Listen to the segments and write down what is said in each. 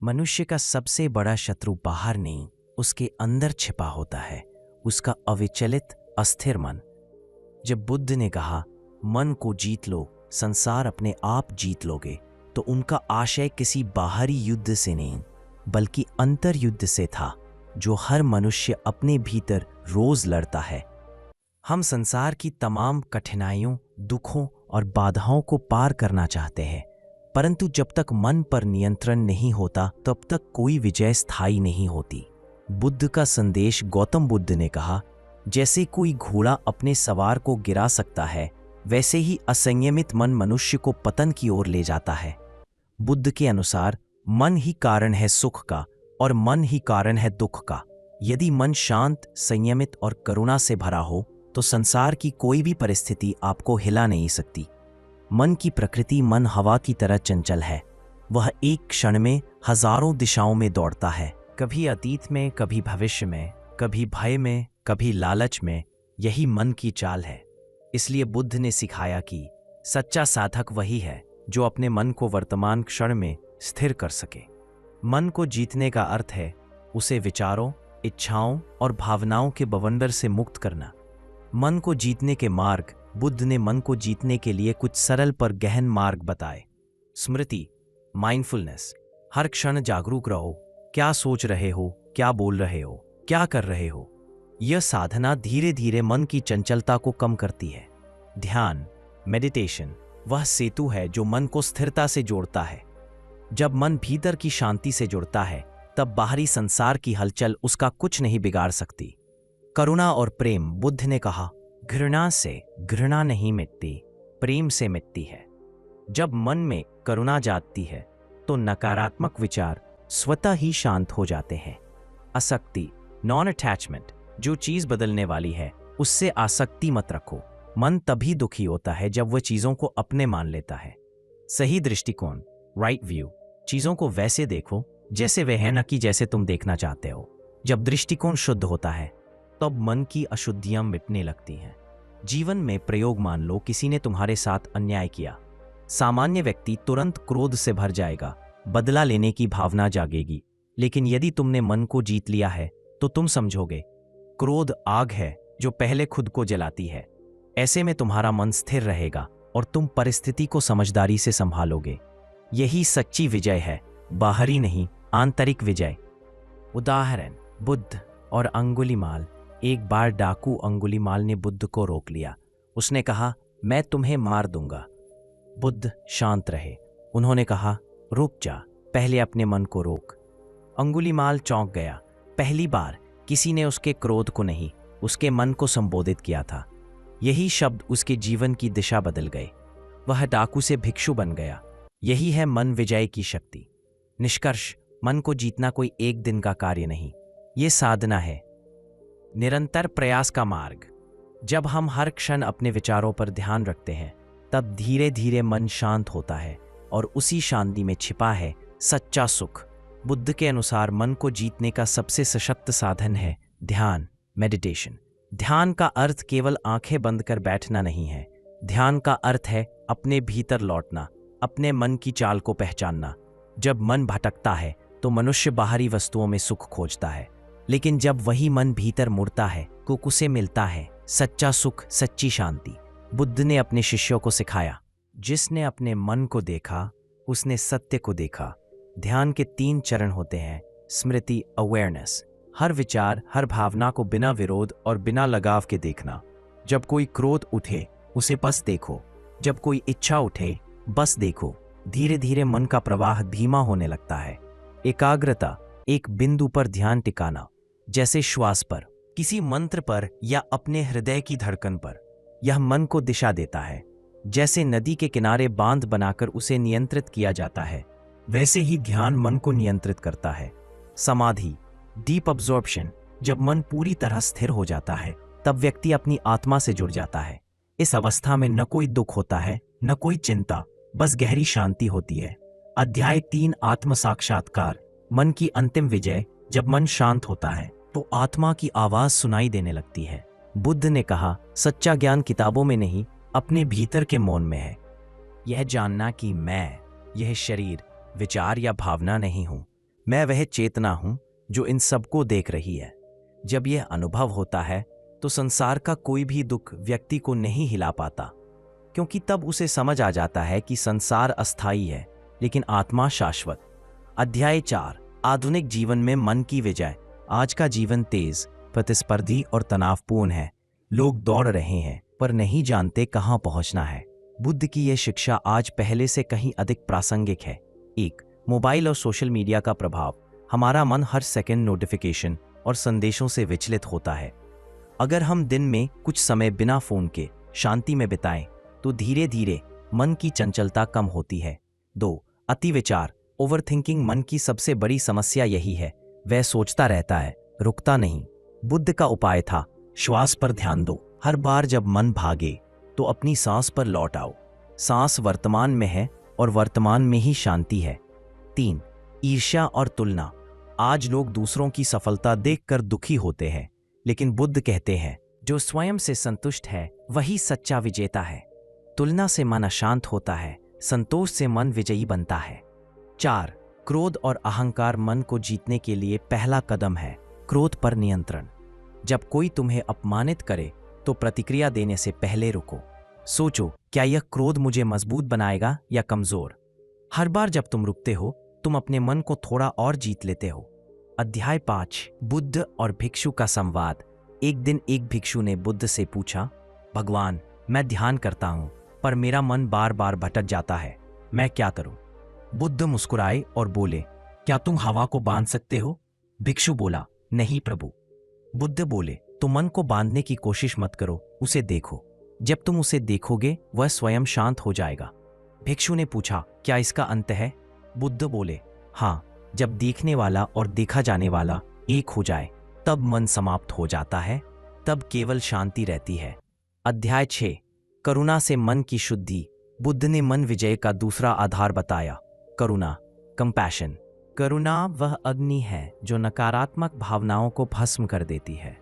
मनुष्य का सबसे बड़ा शत्रु बाहर नहीं, उसके अंदर छिपा होता है, उसका अविचलित अस्थिर मन। जब बुद्ध ने कहा मन को जीत लो, संसार अपने आप जीत लोगे, तो उनका आशय किसी बाहरी युद्ध से नहीं बल्कि अंतर युद्ध से था, जो हर मनुष्य अपने भीतर रोज लड़ता है। हम संसार की तमाम कठिनाइयों, दुखों और बाधाओं को पार करना चाहते हैं, परंतु जब तक मन पर नियंत्रण नहीं होता तब तक कोई विजय स्थायी नहीं होती। बुद्ध का संदेश गौतम बुद्ध ने कहा, जैसे कोई घोड़ा अपने सवार को गिरा सकता है, वैसे ही असंयमित मन मनुष्य को पतन की ओर ले जाता है। बुद्ध के अनुसार मन ही कारण है सुख का और मन ही कारण है दुख का। यदि मन शांत, संयमित और करुणा से भरा हो तो संसार की कोई भी परिस्थिति आपको हिला नहीं सकती। मन की प्रकृति मन हवा की तरह चंचल है। वह एक क्षण में हजारों दिशाओं में दौड़ता है, कभी अतीत में, कभी भविष्य में, कभी भय में, कभी लालच में। यही मन की चाल है। इसलिए बुद्ध ने सिखाया कि सच्चा साधक वही है जो अपने मन को वर्तमान क्षण में स्थिर कर सके। मन को जीतने का अर्थ है उसे विचारों, इच्छाओं और भावनाओं के बवंडर से मुक्त करना। मन को जीतने के मार्ग। बुद्ध ने मन को जीतने के लिए कुछ सरल पर गहन मार्ग बताए। स्मृति, माइंडफुलनेस। हर क्षण जागरूक रहो। क्या सोच रहे हो, क्या बोल रहे हो, क्या कर रहे हो। यह साधना धीरे धीरे मन की चंचलता को कम करती है। ध्यान, मेडिटेशन, वह सेतु है जो मन को स्थिरता से जोड़ता है। जब मन भीतर की शांति से जुड़ता है, तब बाहरी संसार की हलचल उसका कुछ नहीं बिगाड़ सकती। करुणा और प्रेम। बुद्ध ने कहा, घृणा से घृणा नहीं मिटती, प्रेम से मिटती है। जब मन में करुणा जागती है तो नकारात्मक विचार स्वतः ही शांत हो जाते हैं। आसक्ति, नॉन अटैचमेंट। जो चीज बदलने वाली है उससे आसक्ति मत रखो। मन तभी दुखी होता है जब वह चीजों को अपने मान लेता है। सही दृष्टिकोण, राइट व्यू। चीजों को वैसे देखो जैसे वे हैं, न कि जैसे तुम देखना चाहते हो। जब दृष्टिकोण शुद्ध होता है तब मन की अशुद्धियां मिटने लगती हैं। जीवन में प्रयोग मान लो किसी ने तुम्हारे साथ अन्याय किया। सामान्य व्यक्ति तुरंत क्रोध से भर जाएगा, बदला लेने की भावना जागेगी। लेकिन यदि तुमने मन को जीत लिया है तो तुम समझोगे क्रोध आग है जो पहले खुद को जलाती है। ऐसे में तुम्हारा मन स्थिर रहेगा और तुम परिस्थिति को समझदारी से संभालोगे। यही सच्ची विजय है, बाहरी नहीं, आंतरिक विजय। उदाहरण, बुद्ध और अंगुलीमाल। एक बार डाकू अंगुलीमाल ने बुद्ध को रोक लिया। उसने कहा, मैं तुम्हें मार दूंगा। बुद्ध शांत रहे। उन्होंने कहा, रुक जा, पहले अपने मन को रोक। अंगुलीमाल चौंक गया। पहली बार किसी ने उसके क्रोध को नहीं, उसके मन को संबोधित किया था। यही शब्द उसके जीवन की दिशा बदल गए। वह डाकू से भिक्षु बन गया। यही है मन विजय की शक्ति। निष्कर्ष, मन को जीतना कोई एक दिन का कार्य नहीं, ये साधना है, निरंतर प्रयास का मार्ग। जब हम हर क्षण अपने विचारों पर ध्यान रखते हैं तब धीरे धीरे मन शांत होता है और उसी शांति में छिपा है सच्चा सुख। बुद्ध के अनुसार मन को जीतने का सबसे सशक्त साधन है ध्यान, मेडिटेशन। ध्यान का अर्थ केवल आंखें बंद कर बैठना नहीं है। ध्यान का अर्थ है अपने भीतर लौटना, अपने मन की चाल को पहचानना। जब मन भटकता है तो मनुष्य बाहरी वस्तुओं में सुख खोजता है, लेकिन जब वही मन भीतर मुड़ता है तो उसे मिलता है सच्चा सुख, सच्ची शांति। बुद्ध ने अपने शिष्यों को सिखाया, जिसने अपने मन को देखा उसने सत्य को देखा। ध्यान के 3 चरण होते हैं। स्मृति, अवेयरनेस, हर विचार, हर भावना को बिना विरोध और बिना लगाव के देखना। जब कोई क्रोध उठे उसे बस देखो, जब कोई इच्छा उठे बस देखो। धीरे धीरे मन का प्रवाह धीमा होने लगता है। एकाग्रता, एक बिंदु पर ध्यान टिकाना, जैसे श्वास पर, किसी मंत्र पर या अपने हृदय की धड़कन पर। यह मन को दिशा देता है। जैसे नदी के किनारे बांध बनाकर उसे नियंत्रित किया जाता है, वैसे ही ध्यान मन को नियंत्रित करता है। समाधि, डीप अब्जॉर्प्शन, जब मन पूरी तरह स्थिर हो जाता है तब व्यक्ति अपनी आत्मा से जुड़ जाता है। इस अवस्था में न कोई दुख होता है, न कोई चिंता, बस गहरी शांति होती है। अध्याय 3, आत्म साक्षात्कार, मन की अंतिम विजय। जब मन शांत होता है तो आत्मा की आवाज सुनाई देने लगती है। बुद्ध ने कहा, सच्चा ज्ञान किताबों में नहीं, अपने भीतर के मौन में है। यह जानना कि मैं, यह शरीर, विचार या भावना नहीं हूं, मैं वह चेतना हूं जो इन सबको देख रही है। जब यह अनुभव होता है तो संसार का कोई भी दुख व्यक्ति को नहीं हिला पाता, क्योंकि तब उसे समझ आ जाता है कि संसार अस्थायी है लेकिन आत्मा शाश्वत। अध्याय 4, आधुनिक जीवन में मन की विजय। आज का जीवन तेज, प्रतिस्पर्धी और तनावपूर्ण है। लोग दौड़ रहे हैं पर नहीं जानते कहां पहुंचना है। बुद्ध की यह शिक्षा आज पहले से कहीं अधिक प्रासंगिक है। 1, मोबाइल और सोशल मीडिया का प्रभाव। हमारा मन हर सेकंड नोटिफिकेशन और संदेशों से विचलित होता है। अगर हम दिन में कुछ समय बिना फोन के शांति में बिताएं तो धीरे धीरे मन की चंचलता कम होती है। 2, अति विचार, ओवरथिंकिंग। मन की सबसे बड़ी समस्या यही है, वह सोचता रहता है, रुकता नहीं। बुद्ध का उपाय था, श्वास पर ध्यान दो। हर बार जब मन भागे तो अपनी सांस पर लौट आओ। सांस वर्तमान में है और वर्तमान में ही शांति है। 3, ईर्ष्या और तुलना। आज लोग दूसरों की सफलता देखकर दुखी होते हैं, लेकिन बुद्ध कहते हैं जो स्वयं से संतुष्ट है वही सच्चा विजेता है। तुलना से मन अशांत होता है, संतोष से मन विजयी बनता है। 4, क्रोध और अहंकार। मन को जीतने के लिए पहला कदम है क्रोध पर नियंत्रण। जब कोई तुम्हें अपमानित करे तो प्रतिक्रिया देने से पहले रुको। सोचो, क्या यह क्रोध मुझे मजबूत बनाएगा या कमजोर? हर बार जब तुम रुकते हो तुम अपने मन को थोड़ा और जीत लेते हो। अध्याय 5, बुद्ध और भिक्षु का संवाद। एक दिन एक भिक्षु ने बुद्ध से पूछा, भगवान, मैं ध्यान करता हूं पर मेरा मन बार बार भटक जाता है, मैं क्या करूं? बुद्ध मुस्कुराए और बोले, क्या तुम हवा को बांध सकते हो? भिक्षु बोला, नहीं प्रभु। बुद्ध बोले, तो मन को बांधने की कोशिश मत करो, उसे देखो। जब तुम उसे देखोगे वह स्वयं शांत हो जाएगा। भिक्षु ने पूछा, क्या इसका अंत है? बुद्ध बोले, हाँ, जब देखने वाला और देखा जाने वाला एक हो जाए तब मन समाप्त हो जाता है, तब केवल शांति रहती है। अध्याय 6, करुणा से मन की शुद्धि। बुद्ध ने मन विजय का दूसरा आधार बताया, करुणा, कंपैशन। करुणा वह अग्नि है जो नकारात्मक भावनाओं को भस्म कर देती है।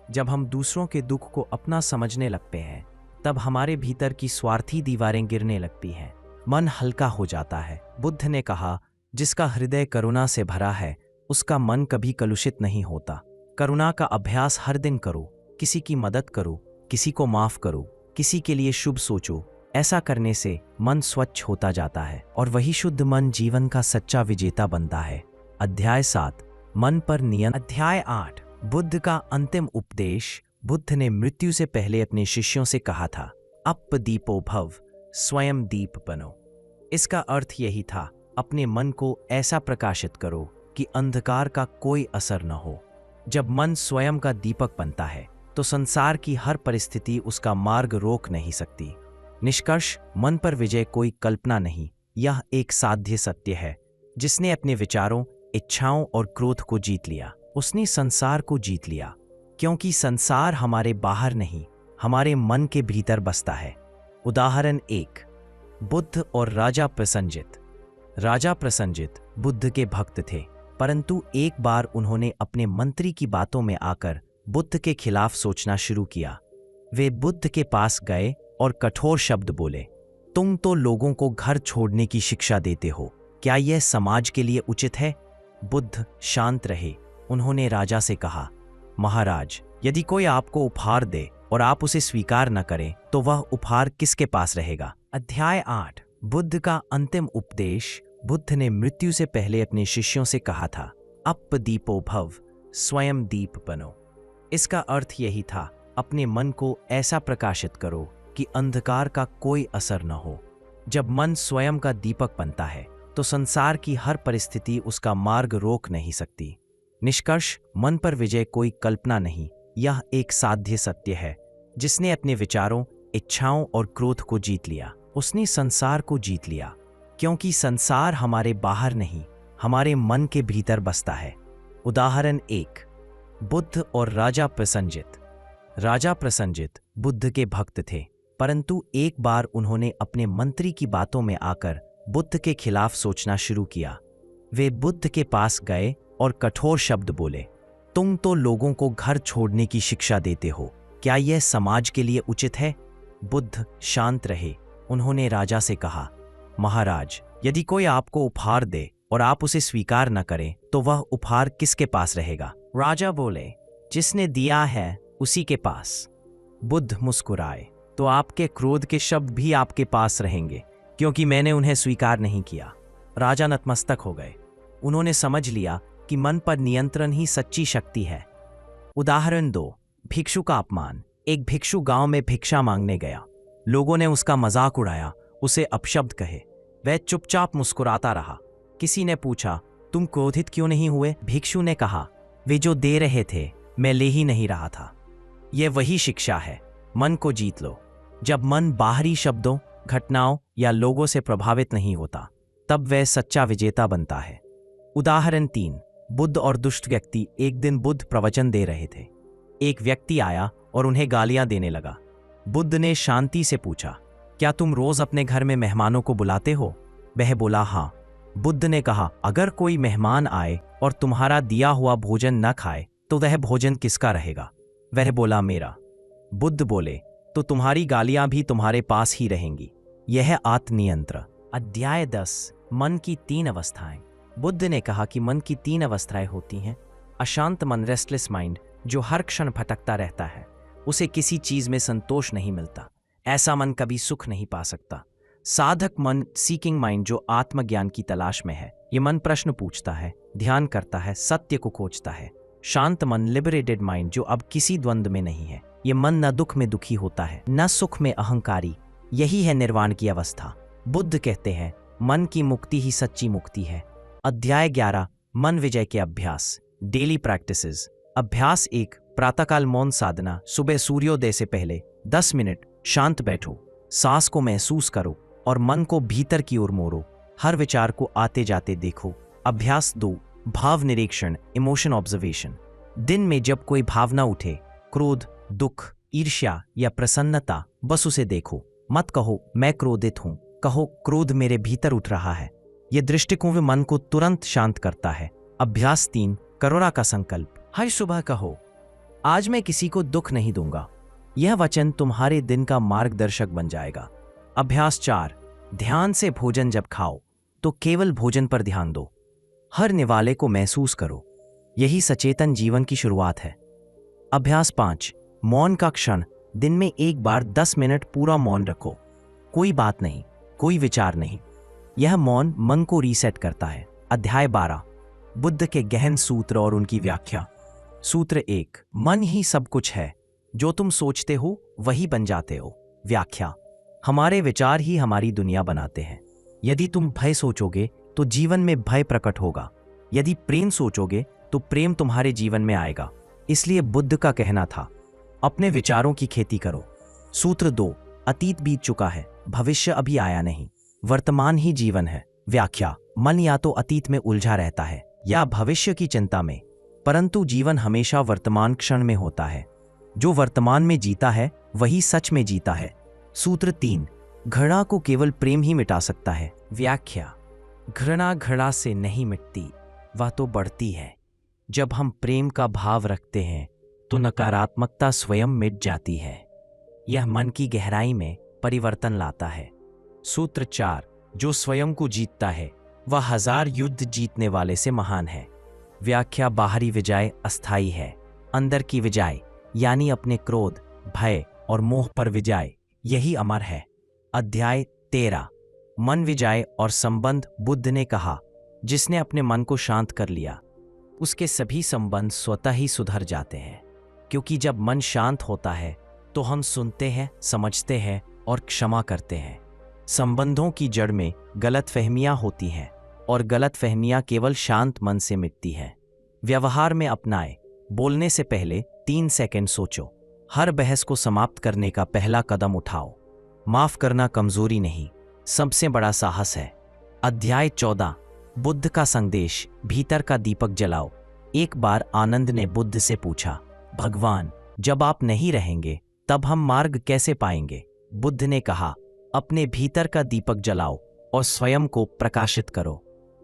जब हम दूसरों के दुख को अपना समझने लगते हैं तब हमारे भीतर की स्वार्थी दीवारें गिरने लगती हैं, मन हल्का हो जाता है। बुद्ध ने कहा, जिसका हृदय करुणा से भरा है उसका मन कभी कलुषित नहीं होता। करुणा का अभ्यास हर दिन करो, किसी की मदद करो, किसी को माफ करो, किसी के लिए शुभ सोचो। ऐसा करने से मन स्वच्छ होता जाता है और वही शुद्ध मन जीवन का सच्चा विजेता बनता है। अध्याय 7, मन पर नियंत्रण। अध्याय 8, बुद्ध का अंतिम उपदेश। बुद्ध ने मृत्यु से पहले अपने शिष्यों से कहा था, अप दीपो भव, स्वयं दीप बनो। इसका अर्थ यही था, अपने मन को ऐसा प्रकाशित करो कि अंधकार का कोई असर न हो। जब मन स्वयं का दीपक बनता है तो संसार की हर परिस्थिति उसका मार्ग रोक नहीं सकती। निष्कर्ष, मन पर विजय कोई कल्पना नहीं, यह एक साध्य सत्य है। जिसने अपने विचारों, इच्छाओं और क्रोध को जीत लिया उसने संसार को जीत लिया, क्योंकि संसार हमारे बाहर नहीं, हमारे मन के भीतर बसता है। उदाहरण 1, बुद्ध और राजा प्रसन्नजित। राजा प्रसन्नजित बुद्ध के भक्त थे, परंतु एक बार उन्होंने अपने मंत्री की बातों में आकर बुद्ध के खिलाफ सोचना शुरू किया। वे बुद्ध के पास गए और कठोर शब्द बोले, तुम तो लोगों को घर छोड़ने की शिक्षा देते हो, क्या यह समाज के लिए उचित है? बुद्ध शांत रहे। उन्होंने राजा से कहा, महाराज, यदि कोई आपको उपहार दे और आप उसे स्वीकार न करें तो वह उपहार किसके पास रहेगा? अध्याय 8, बुद्ध का अंतिम उपदेश। बुद्ध ने मृत्यु से पहले अपने शिष्यों से कहा था, अप दीपो भव, स्वयं दीप बनो। इसका अर्थ यही था, अपने मन को ऐसा प्रकाशित करो कि अंधकार का कोई असर न हो। जब मन स्वयं का दीपक बनता है तो संसार की हर परिस्थिति उसका मार्ग रोक नहीं सकती। निष्कर्ष, मन पर विजय कोई कल्पना नहीं, यह एक साध्य सत्य है। जिसने अपने विचारों, इच्छाओं और क्रोध को जीत लिया उसने संसार को जीत लिया, क्योंकि संसार हमारे बाहर नहीं, हमारे मन के भीतर बसता है। उदाहरण 1, बुद्ध और राजा प्रसन्नजित। राजा प्रसन्नजित बुद्ध के भक्त थे, परंतु एक बार उन्होंने अपने मंत्री की बातों में आकर बुद्ध के खिलाफ सोचना शुरू किया। वे बुद्ध के पास गए और कठोर शब्द बोले, तुम तो लोगों को घर छोड़ने की शिक्षा देते हो, क्या यह समाज के लिए उचित है? बुद्ध शांत रहे। उन्होंने राजा से कहा, महाराज, यदि कोई आपको उपहार दे और आप उसे स्वीकार न करें तो वह उपहार किसके पास रहेगा? राजा बोले, जिसने दिया है उसी के पास। बुद्ध मुस्कुराए, तो आपके क्रोध के शब्द भी आपके पास रहेंगे, क्योंकि मैंने उन्हें स्वीकार नहीं किया। राजा नतमस्तक हो गए। उन्होंने समझ लिया कि मन पर नियंत्रण ही सच्ची शक्ति है। उदाहरण 2, भिक्षु का अपमान। एक भिक्षु गांव में भिक्षा मांगने गया। लोगों ने उसका मजाक उड़ाया, उसे अपशब्द कहे। वह चुपचाप मुस्कुराता रहा। किसी ने पूछा, तुम क्रोधित क्यों नहीं हुए? भिक्षु ने कहा, वे जो दे रहे थे मैं ले ही नहीं रहा था। यह वही शिक्षा है, मन को जीत लो। जब मन बाहरी शब्दों, घटनाओं या लोगों से प्रभावित नहीं होता, तब वह सच्चा विजेता बनता है। उदाहरण 3, बुद्ध और दुष्ट व्यक्ति। एक दिन बुद्ध प्रवचन दे रहे थे। एक व्यक्ति आया और उन्हें गालियां देने लगा। बुद्ध ने शांति से पूछा, क्या तुम रोज अपने घर में मेहमानों को बुलाते हो? वह बोला, हाँ। बुद्ध ने कहा, अगर कोई मेहमान आए और तुम्हारा दिया हुआ भोजन न खाए तो वह भोजन किसका रहेगा? वह बोला, मेरा। बुद्ध बोले, तो तुम्हारी गालियां भी तुम्हारे पास ही रहेंगी। यह आत्मनियंत्रण। अध्याय 10, मन की 3 अवस्थाएं। बुद्ध ने कहा कि मन की 3 अवस्थाएं होती हैं। अशांत मन, रेस्टलेस माइंड, जो हर क्षण भटकता रहता है, उसे किसी चीज में संतोष नहीं मिलता। ऐसा मन कभी सुख नहीं पा सकता। साधक मन, सीकिंग माइंड, जो आत्मज्ञान की तलाश में है। ये मन प्रश्न पूछता है, ध्यान करता है, सत्य को खोजता है। शांत मन, लिबरेटेड माइंड, जो अब किसी द्वंद्व में नहीं है। ये मन न दुख में दुखी होता है, न सुख में अहंकारी। यही है निर्वाण की अवस्था। बुद्ध कहते हैं, मन की मुक्ति ही सच्ची मुक्ति है। अध्याय 11, मन विजय के अभ्यास। Daily practices. अभ्यास 1, प्रातःकाल मौन साधना। सुबह सूर्योदय से पहले 10 मिनट शांत बैठो, सांस को महसूस करो और मन को भीतर की ओर मोड़ो। हर विचार को आते जाते देखो। अभ्यास 2, भाव निरीक्षण, इमोशन ऑब्जर्वेशन। दिन में जब कोई भावना उठे, क्रोध, दुख, ईर्ष्या या प्रसन्नता, बस उसे देखो। मत कहो मैं क्रोधित हूं, कहो क्रोध मेरे भीतर उठ रहा है। यह दृष्टिकोण मन को तुरंत शांत करता है। अभ्यास 3, करुणा का संकल्प। हर सुबह कहो, आज मैं किसी को दुख नहीं दूंगा। यह वचन तुम्हारे दिन का मार्गदर्शक बन जाएगा। अभ्यास 4, ध्यान से भोजन जब खाओ तो केवल भोजन पर ध्यान दो। हर निवाले को महसूस करो। यही सचेतन जीवन की शुरुआत है। अभ्यास 5, मौन का क्षण। दिन में एक बार 10 मिनट पूरा मौन रखो। कोई बात नहीं, कोई विचार नहीं। यह मौन मन को रीसेट करता है। अध्याय 12, बुद्ध के गहन सूत्र और उनकी व्याख्या। सूत्र 1, मन ही सब कुछ है। जो तुम सोचते हो वही बन जाते हो। व्याख्या, हमारे विचार ही हमारी दुनिया बनाते हैं। यदि तुम भय सोचोगे तो जीवन में भय प्रकट होगा। यदि प्रेम सोचोगे तो प्रेम तुम्हारे जीवन में आएगा। इसलिए बुद्ध का कहना था, अपने विचारों की खेती करो। सूत्र 2, अतीत बीत चुका है, भविष्य अभी आया नहीं, वर्तमान ही जीवन है। व्याख्या, मन या तो अतीत में उलझा रहता है या भविष्य की चिंता में, परंतु जीवन हमेशा वर्तमान क्षण में होता है। जो वर्तमान में जीता है वही सच में जीता है। सूत्र 3, घृणा को केवल प्रेम ही मिटा सकता है। व्याख्या, घृणा घृणा से नहीं मिटती, वह तो बढ़ती है। जब हम प्रेम का भाव रखते हैं तो नकारात्मकता स्वयं मिट जाती है। यह मन की गहराई में परिवर्तन लाता है। सूत्र 4, जो स्वयं को जीतता है वह 1000 युद्ध जीतने वाले से महान है। व्याख्या, बाहरी विजय अस्थायी है, अंदर की विजय यानी अपने क्रोध, भय और मोह पर विजय, यही अमर है। अध्याय 13, मन विजय और संबंध। बुद्ध ने कहा, जिसने अपने मन को शांत कर लिया उसके सभी संबंध स्वतः ही सुधर जाते हैं। क्योंकि जब मन शांत होता है तो हम सुनते हैं, समझते हैं और क्षमा करते हैं। संबंधों की जड़ में गलतफहमियां होती हैं और गलतफहमियां केवल शांत मन से मिटती हैं। व्यवहार में अपनाएं, बोलने से पहले 3 सेकंड सोचो। हर बहस को समाप्त करने का पहला कदम उठाओ। माफ करना कमजोरी नहीं, सबसे बड़ा साहस है। अध्याय 14, बुद्ध का संदेश, भीतर का दीपक जलाओ। एक बार आनंद ने बुद्ध से पूछा, भगवान, जब आप नहीं रहेंगे तब हम मार्ग कैसे पाएंगे? बुद्ध ने कहा, अपने भीतर का दीपक जलाओ और स्वयं को प्रकाशित करो।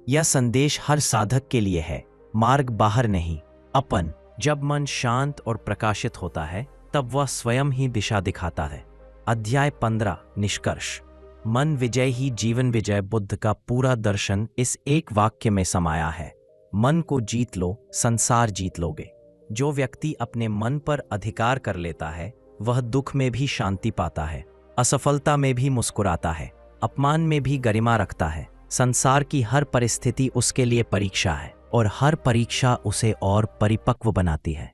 यह संदेश हर साधक के लिए है, मार्ग बाहर नहीं, अपन। जब मन शांत और प्रकाशित होता है तब वह स्वयं ही दिशा दिखाता है। अध्याय 15, निष्कर्ष। मन विजय ही जीवन विजय। बुद्ध का पूरा दर्शन इस एक वाक्य में समाया है। मन को जीत लो, संसार जीत लोगे। जो व्यक्ति अपने मन पर अधिकार कर लेता है वह दुख में भी शांति पाता है, असफलता में भी मुस्कुराता है, अपमान में भी गरिमा रखता है। संसार की हर परिस्थिति उसके लिए परीक्षा है और हर परीक्षा उसे और परिपक्व बनाती है।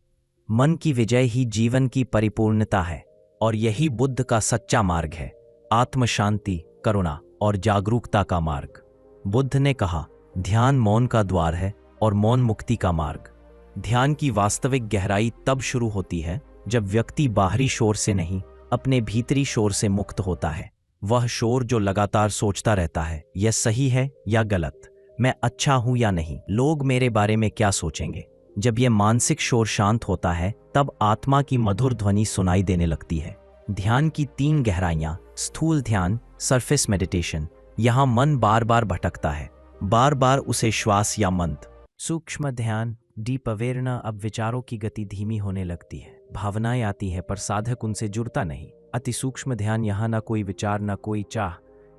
मन की विजय ही जीवन की परिपूर्णता है और यही बुद्ध का सच्चा मार्ग है, आत्म शांति, करुणा और जागरूकता का मार्ग। बुद्ध ने कहा, ध्यान मौन का द्वार है और मौन मुक्ति का मार्ग। ध्यान की वास्तविक गहराई तब शुरू होती है जब व्यक्ति बाहरी शोर से नहीं, अपने भीतरी शोर से मुक्त होता है। वह शोर जो लगातार सोचता रहता है, यह सही है या गलत, मैं अच्छा हूं या नहीं, लोग मेरे बारे में क्या सोचेंगे। जब यह मानसिक शोर शांत होता है तब आत्मा की मधुर ध्वनि सुनाई देने लगती है। ध्यान की 3 गहराइयां, स्थूल ध्यान, सरफेस मेडिटेशन। यहां मन बार बार भटकता है, बार बार उसे श्वास या मंत्र। सूक्ष्म ध्यान, डीप अवेयरनेस। अब विचारों की गति धीमी होने लगती है, भावनाएं आती है पर साधक उनसे जुड़ता नहीं। अति सूक्ष्म ध्यान, यहाँ ना कोई विचार, ना कोई चाह,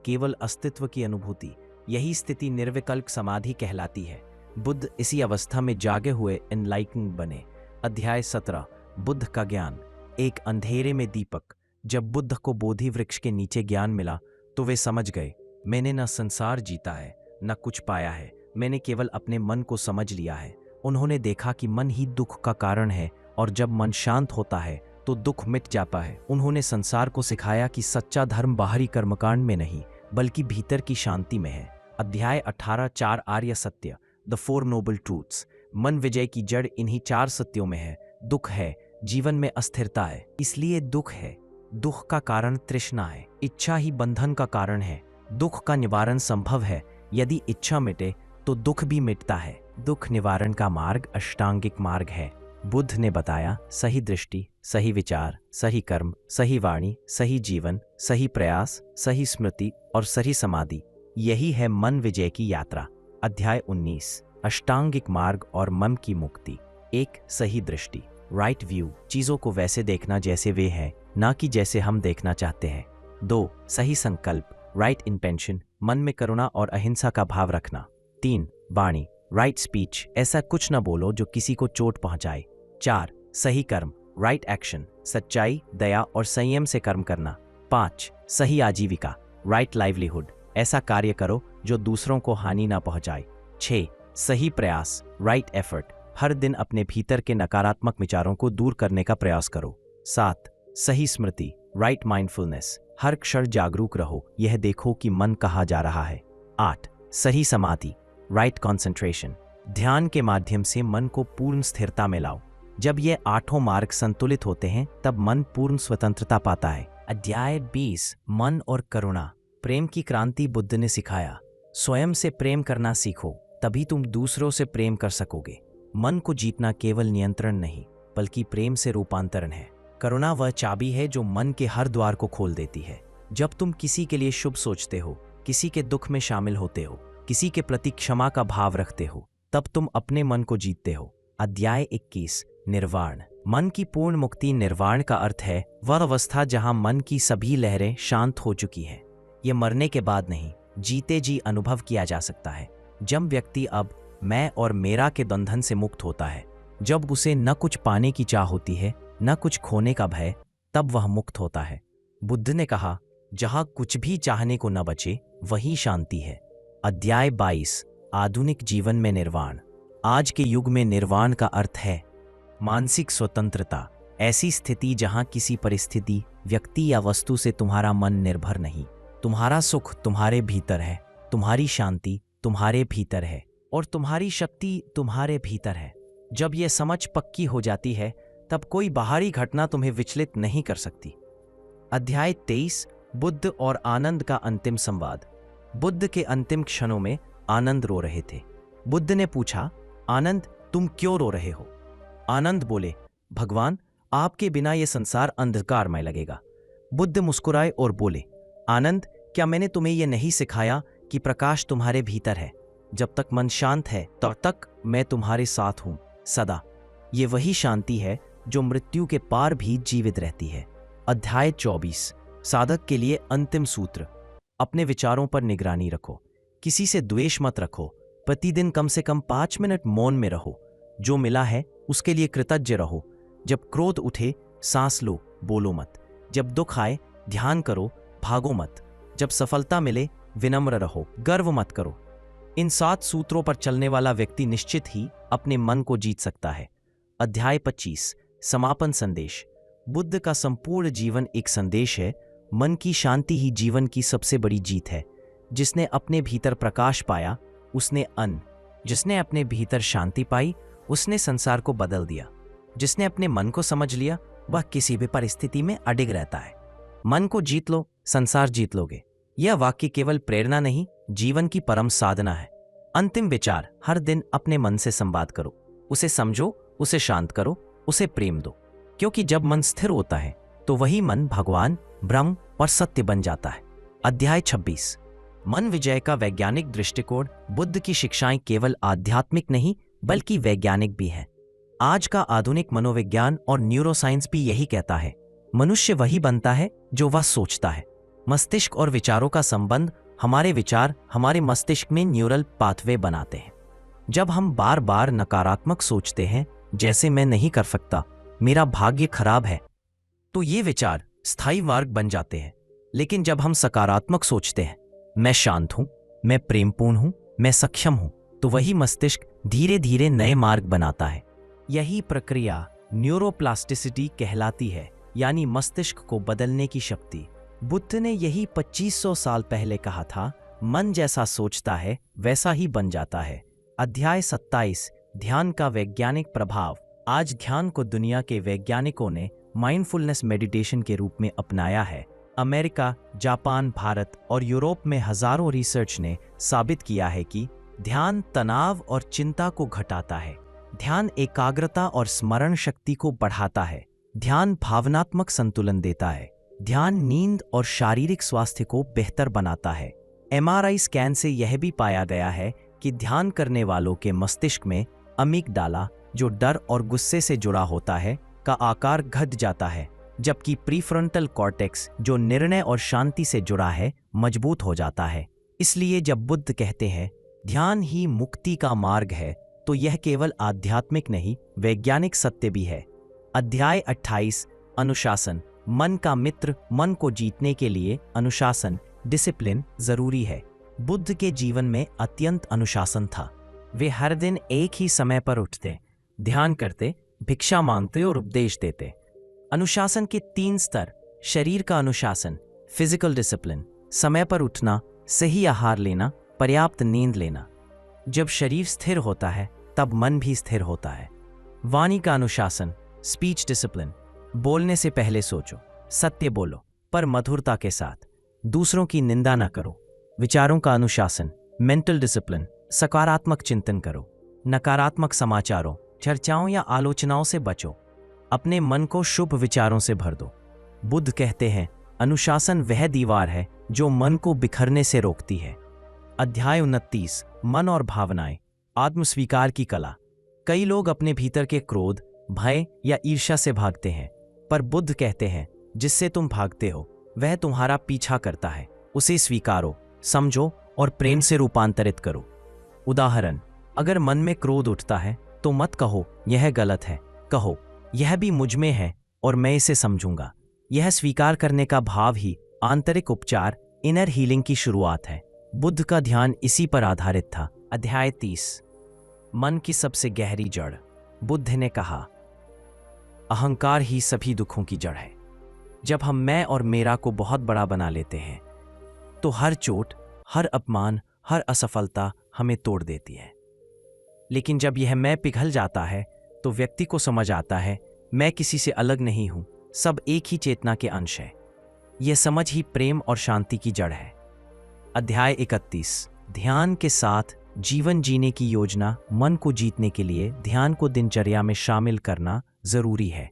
केवल अस्तित्व की अनुभूति। यही स्थिति निर्विकल्प समाधि कहलाती है। बुद्ध इसी अवस्था में जागे हुए एनलाइटन बने। अध्याय 17, बुद्ध का ज्ञान। एक अंधेरे में दीपक। जब बुद्ध को बोधि वृक्ष के नीचे ज्ञान मिला तो वे समझ गए, मैंने न संसार जीता है, न कुछ पाया है, मैंने केवल अपने मन को समझ लिया है। उन्होंने देखा कि मन ही दुख का कारण है और जब मन शांत होता है तो दुख मिट जाता है। उन्होंने संसार को सिखाया कि सच्चा धर्म बाहरी कर्मकांड में नहीं बल्कि भीतर की शांति में है। अध्याय 18, 4 आर्य सत्य, द 4 नोबल ट्रूथ्स। मन विजय की जड़ इन्हीं 4 सत्यों में है। दुख है, जीवन में अस्थिरता है, इसलिए दुख है। दुख का कारण तृष्णा है, इच्छा ही बंधन का कारण है। दुख का निवारण संभव है, यदि इच्छा मिटे तो दुख भी मिटता है। दुख निवारण का मार्ग अष्टांगिक मार्ग है। बुद्ध ने बताया, सही दृष्टि, सही विचार, सही कर्म, सही वाणी, सही जीवन, सही प्रयास, सही स्मृति और सही समाधि, यही है मन विजय की यात्रा। अध्याय 19, अष्टांगिक मार्ग और मन की मुक्ति। 1, सही दृष्टि, राइट व्यू। चीजों को वैसे देखना जैसे वे हैं, ना कि जैसे हम देखना चाहते हैं। 2, सही संकल्प, राइट इंटेंशन। मन में करुणा और अहिंसा का भाव रखना। 3, वाणी, राइट स्पीच। ऐसा कुछ न बोलो जो किसी को चोट पहुंचाए। 4, सही कर्म, राइट एक्शन। सच्चाई, दया और संयम से कर्म करना। 5, सही आजीविका, राइट लाइवलीहुड। ऐसा कार्य करो जो दूसरों को हानि ना पहुंचाए। 6, सही प्रयास, राइट एफर्ट। हर दिन अपने भीतर के नकारात्मक विचारों को दूर करने का प्रयास करो। 7, सही स्मृति, राइट माइंडफुलनेस। हर क्षण जागरूक रहो, यह देखो कि मन कहाँ जा रहा है। 8, सही समाधि, राइट कॉन्सेंट्रेशन। ध्यान के माध्यम से मन को पूर्ण स्थिरता में लाओ। जब ये 8 मार्ग संतुलित होते हैं तब मन पूर्ण स्वतंत्रता पाता है। अध्याय 20, मन और करुणा। प्रेम की क्रांति। बुद्ध ने सिखाया, स्वयं से प्रेम करना सीखो, तभी तुम दूसरों से प्रेम कर सकोगे। मन को जीतना केवल नियंत्रण नहीं बल्कि प्रेम से रूपांतरण है। करुणा वह चाबी है जो मन के हर द्वार को खोल देती है। जब तुम किसी के लिए शुभ सोचते हो, किसी के दुख में शामिल होते हो, किसी के प्रति क्षमा का भाव रखते हो, तब तुम अपने मन को जीतते हो। अध्याय 21, निर्वाण। मन की पूर्ण मुक्ति। निर्वाण का अर्थ है वह अवस्था जहां मन की सभी लहरें शांत हो चुकी हैं। ये मरने के बाद नहीं, जीते जी अनुभव किया जा सकता है। जब व्यक्ति अब मैं और मेरा के बंधन से मुक्त होता है, जब उसे न कुछ पाने की चाह होती है न कुछ खोने का भय, तब वह मुक्त होता है। बुद्ध ने कहा, जहां कुछ भी चाहने को न बचे वही शांति है। अध्याय 22, आधुनिक जीवन में निर्वाण। आज के युग में निर्वाण का अर्थ है मानसिक स्वतंत्रता। ऐसी स्थिति जहां किसी परिस्थिति, व्यक्ति या वस्तु से तुम्हारा मन निर्भर नहीं। तुम्हारा सुख तुम्हारे भीतर है, तुम्हारी शांति तुम्हारे भीतर है और तुम्हारी शक्ति तुम्हारे भीतर है। जब यह समझ पक्की हो जाती है तब कोई बाहरी घटना तुम्हें विचलित नहीं कर सकती। अध्याय 23, बुद्ध और आनंद का अंतिम संवाद। बुद्ध के अंतिम क्षणों में आनंद रो रहे थे। बुद्ध ने पूछा, आनंद तुम क्यों रो रहे हो? आनंद बोले, भगवान आपके बिना यह संसार अंधकारमय लगेगा। बुद्ध मुस्कुराए और बोले, आनंद क्या मैंने तुम्हें यह नहीं सिखाया कि प्रकाश तुम्हारे भीतर है? जब तक मन शांत है तब तक मैं तुम्हारे साथ हूं सदा। ये वही शांति है जो मृत्यु के पार भी जीवित रहती है। अध्याय 24, साधक के लिए अंतिम सूत्र। अपने विचारों पर निगरानी रखो, किसी से द्वेष मत रखो, प्रतिदिन कम से कम 5 मिनट मौन में रहो, जो मिला है उसके लिए कृतज्ञ रहो। जब क्रोध उठे सांस लो, बोलो मत। जब दुख आए ध्यान करो, भागो मत। जब सफलता मिले विनम्र रहो, गर्व मत करो। इन 7 सूत्रों पर चलने वाला व्यक्ति निश्चित ही अपने मन को जीत सकता है। अध्याय 25 समापन संदेश। बुद्ध का संपूर्ण जीवन एक संदेश है, मन की शांति ही जीवन की सबसे बड़ी जीत है। जिसने अपने भीतर प्रकाश पाया उसने जिसने अपने भीतर शांति पाई उसने संसार को बदल दिया। जिसने अपने मन को समझ लिया वह किसी भी परिस्थिति में अडिग रहता है। मन को जीत लो, संसार जीत लोगे। यह वाक्य केवल प्रेरणा नहीं, जीवन की परम साधना है। अंतिम विचार, हर दिन अपने मन से संवाद करो, उसे समझो, उसे शांत करो, उसे प्रेम दो। क्योंकि जब मन स्थिर होता है तो वही मन भगवान, ब्रह्म और सत्य बन जाता है। अध्याय 26 मन विजय का वैज्ञानिक दृष्टिकोण। बुद्ध की शिक्षाएं केवल आध्यात्मिक नहीं बल्कि वैज्ञानिक भी हैं। आज का आधुनिक मनोविज्ञान और न्यूरोसाइंस भी यही कहता है, मनुष्य वही बनता है जो वह सोचता है। मस्तिष्क और विचारों का संबंध, हमारे विचार हमारे मस्तिष्क में न्यूरल पाथवे बनाते हैं। जब हम बार बार नकारात्मक सोचते हैं, जैसे मैं नहीं कर सकता, मेरा भाग्य खराब है, तो ये विचार स्थायी मार्ग बन जाते हैं। लेकिन जब हम सकारात्मक सोचते हैं, मैं शांत हूं, मैं प्रेमपूर्ण हूं, मैं सक्षम हूं, तो वही मस्तिष्क धीरे धीरे नए मार्ग बनाता है। यही प्रक्रिया न्यूरोप्लास्टिसिटी कहलाती है, यानी मस्तिष्क को बदलने की शक्ति। बुद्ध ने यही 2500 साल पहले कहा था, मन जैसा सोचता है वैसा ही बन जाता है। अध्याय 27 ध्यान का वैज्ञानिक प्रभाव। आज ध्यान को दुनिया के वैज्ञानिकों ने माइंडफुलनेस मेडिटेशन के रूप में अपनाया है। अमेरिका, जापान, भारत और यूरोप में हजारों रिसर्च ने साबित किया है कि ध्यान तनाव और चिंता को घटाता है। ध्यान एकाग्रता और स्मरण शक्ति को बढ़ाता है। ध्यान भावनात्मक संतुलन देता है। ध्यान नींद और शारीरिक स्वास्थ्य को बेहतर बनाता है। MRI स्कैन से यह भी पाया गया है कि ध्यान करने वालों के मस्तिष्क में अमिगडाला, जो डर और गुस्से से जुड़ा होता है, का आकार घट जाता है, जबकि प्रीफ्रंटल कॉर्टेक्स, जो निर्णय और शांति से जुड़ा है, मजबूत हो जाता है। इसलिए जब बुद्ध कहते हैं ध्यान ही मुक्ति का मार्ग है, तो यह केवल आध्यात्मिक नहीं, वैज्ञानिक सत्य भी है। अध्याय 28 अनुशासन। मन का मित्र। मन को जीतने के लिए अनुशासन, डिसिप्लिन जरूरी है। बुद्ध के जीवन में अत्यंत अनुशासन था। वे हर दिन एक ही समय पर उठते, ध्यान करते, भिक्षा मांगते और उपदेश देते। अनुशासन के 3 स्तर। शरीर का अनुशासन, फिजिकल डिसिप्लिन, समय पर उठना, सही आहार लेना, पर्याप्त नींद लेना। जब शरीर स्थिर होता है तब मन भी स्थिर होता है। वाणी का अनुशासन, स्पीच डिसिप्लिन, बोलने से पहले सोचो, सत्य बोलो पर मधुरता के साथ, दूसरों की निंदा न करो। विचारों का अनुशासन, मेंटल डिसिप्लिन, सकारात्मक चिंतन करो, नकारात्मक समाचारों, चर्चाओं या आलोचनाओं से बचो, अपने मन को शुभ विचारों से भर दो। बुद्ध कहते हैं अनुशासन वह दीवार है जो मन को बिखरने से रोकती है। अध्याय 29 मन और भावनाएं। आत्मस्वीकार की कला। कई लोग अपने भीतर के क्रोध, भय या ईर्ष्या से भागते हैं, पर बुद्ध कहते हैं जिससे तुम भागते हो वह तुम्हारा पीछा करता है। उसे स्वीकारो, समझो और प्रेम से रूपांतरित करो। उदाहरण, अगर मन में क्रोध उठता है तो मत कहो यह गलत है, कहो यह भी मुझ में है और मैं इसे समझूंगा। यह स्वीकार करने का भाव ही आंतरिक उपचार, इनर हीलिंग की शुरुआत है। बुद्ध का ध्यान इसी पर आधारित था। अध्याय 30 मन की सबसे गहरी जड़। बुद्ध ने कहा अहंकार ही सभी दुखों की जड़ है। जब हम मैं और मेरा को बहुत बड़ा बना लेते हैं तो हर चोट, हर अपमान, हर असफलता हमें तोड़ देती है। लेकिन जब यह मैं पिघल जाता है तो व्यक्ति को समझ आता है मैं किसी से अलग नहीं हूं, सब एक ही चेतना के अंश है। यह समझ ही प्रेम और शांति की जड़ है। अध्याय 31 ध्यान के साथ जीवन जीने की योजना। मन को जीतने के लिए ध्यान को दिनचर्या में शामिल करना जरूरी है।